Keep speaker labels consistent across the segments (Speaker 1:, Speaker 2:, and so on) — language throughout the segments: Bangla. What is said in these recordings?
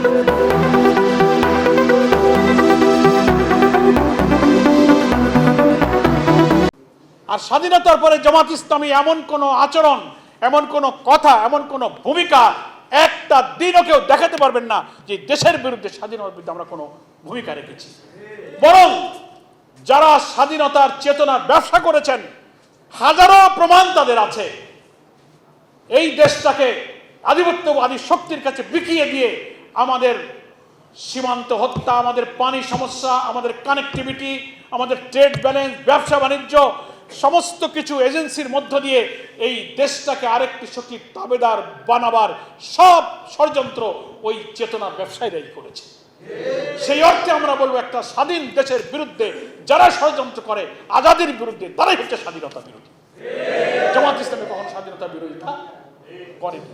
Speaker 1: আর স্বাধীনতার পরে জামাত ইসলামী এমন কোনো আচরণ, এমন কোনো কথা, এমন কোনো ভূমিকা একটা দিনও কেউ দেখাতে পারবেন না যে দেশের বিরুদ্ধে, স্বাধীনতার বিরুদ্ধে আমরা কোনো ভূমিকা রেখেছি। বরং যারা স্বাধীনতার চেতনার ব্যবসা করেছেন, হাজারো প্রমাণ তাদের আছে। এই দেশটাকে আধিপত্যবাদী শক্তির কাছে বিকিয়ে দিয়ে আমাদের সীমান্ত হত্যা, আমাদের পানি সমস্যা, আমাদের কানেক্টিভিটি, আমাদের ট্রেড ব্যালেন্স, ব্যবসা বাণিজ্য, সমস্ত কিছু এজেন্সির মধ্য দিয়ে এই দেশটাকে আরেকটি শক্তির তাবেদার বানাবার সব ষড়যন্ত্র ওই চেতনার ব্যবসায়ীরাই করেছে। সেই অর্থে আমরা বলবো, একটা স্বাধীন দেশের বিরুদ্ধে যারা ষড়যন্ত্র করে, আজাদির বিরুদ্ধে, তারাই হচ্ছে স্বাধীনতা বিরোধী। জামাত ইসলামী কখনো স্বাধীনতা বিরোধিতা করেনি।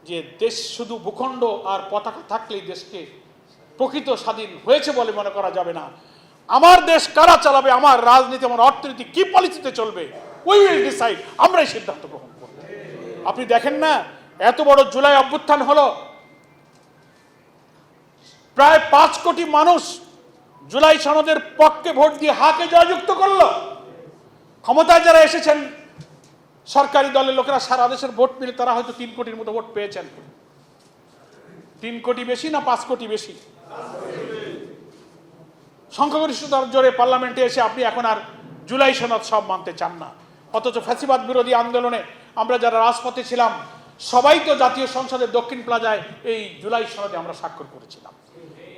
Speaker 1: যে দেশ শুধু ভূখণ্ড আর পতাকা থাকলেই দেশকে প্রকৃত স্বাধীন হয়েছে বলে মনে করা যাবে না। আমার দেশ কারা চালাবে, আমার রাজনীতি, আমার অর্থনীতি কি পলিসিতে চলবে, উই উইল ডিসাইড, আমরাই সিদ্ধান্ত গ্রহণ করব। আপনি দেখেন না, এত বড় জুলাই অভ্যুত্থান হলো, প্রায় 5 কোটি মানুষ জুলাই সনদের পক্ষে ভোট দিয়ে হাকে জয়যুক্ত করলো। ক্ষমতায় যারা এসেছেন সরকারি দলের লোকেরা, সারা দেশের ভোট মিলে তারা হয়তো 3 কোটির মতো ভোট পেয়েছেন। 3 কোটি বেশি না 5 কোটি বেশি? সংখ্যাগরিষ্ঠতার জোরে পার্লামেন্টে এসে আপনি এখন আর জুলাই সনদ সব মানতে চান না। অথচ ফ্যাসিবাদ বিরোধী আন্দোলনে আমরা যারা রাজপথে ছিলাম, সবাই তো জাতীয় সংসদের দক্ষিণ প্লাজায় এই জুলাই সনদে আমরা স্বাক্ষর করেছিলাম,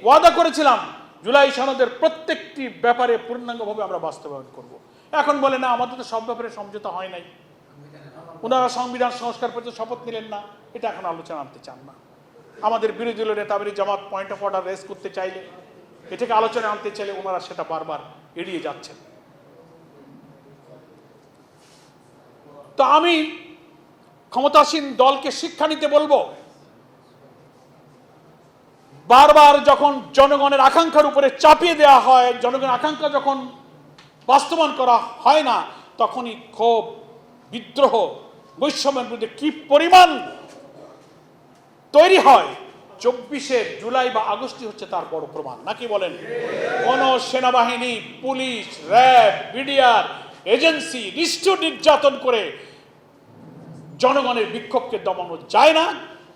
Speaker 1: ওয়াদা করেছিলাম জুলাই সনদের প্রত্যেকটি ব্যাপারে পূর্ণাঙ্গভাবে আমরা বাস্তবায়ন করব। এখন বলে না, আমাদের তো সব ব্যাপারে সমঝোতা হয় নাই, ওনারা সংবিধান সংস্কার পর্যন্ত শপথ নিলেন না, এটা এখন আলোচনা আনতে চান না। আমাদের বিরোধী দলের নেতা জামাত পয়েন্ট অফ অর্ডার রেজ করতে চাইলে, এটাকে আলোচনা আনতে চাইলে ওনারা সেটা বারবার এড়িয়ে যাচ্ছেন। তো আমি ক্ষমতাসীন দলকে শিক্ষা নিতে বলবো, বারবার যখন জনগণের আকাঙ্ক্ষার উপরে চাপিয়ে দেওয়া হয়, জনগণের আকাঙ্ক্ষা যখন বাস্তবায়ন করা হয় না, তখনই ক্ষোভ, বিদ্রোহ, বৈষম্যের বিরুদ্ধে কি পরিমাণ তৈরি হয়। 24 জুলাই বা আগস্টই হচ্ছে তার বড় প্রমাণ, নাকি বলেন? কোন সেনাবাহিনী, পুলিশ, র্যাব, বিডিআর এজেন্সি নিষ্ঠুর নির্যাতন করে জনগণের বিক্ষোভকে দমানো যায় না।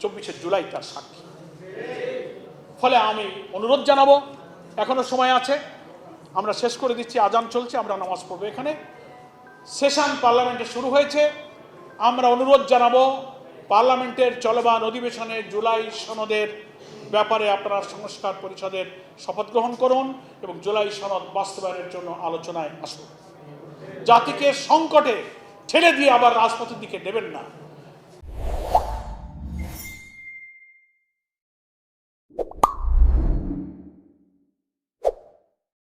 Speaker 1: 24 জুলাই তার সাক্ষী। ফলে আমি অনুরোধ জানাবো, এখনো সময় আছে, আমরা শেষ করে দিচ্ছি, আজান চলছে, আমরা নামাজ পড়বো। এখানে সেশন পার্লামেন্টে শুরু হয়েছে। আমরা অনুরোধ জানাবো, পার্লামেন্টের চলমান অধিবেশনে জুলাই সনদের ব্যাপারে আপনারা সংস্কার পরিষদের শপথ গ্রহণ করুন এবং জুলাই সনদ বাস্তবায়নের জন্য আলোচনায় আসুন। জাতিকে সংকটে ঠেলে দিয়ে আবার রাজপথের দিকে নেবেন না।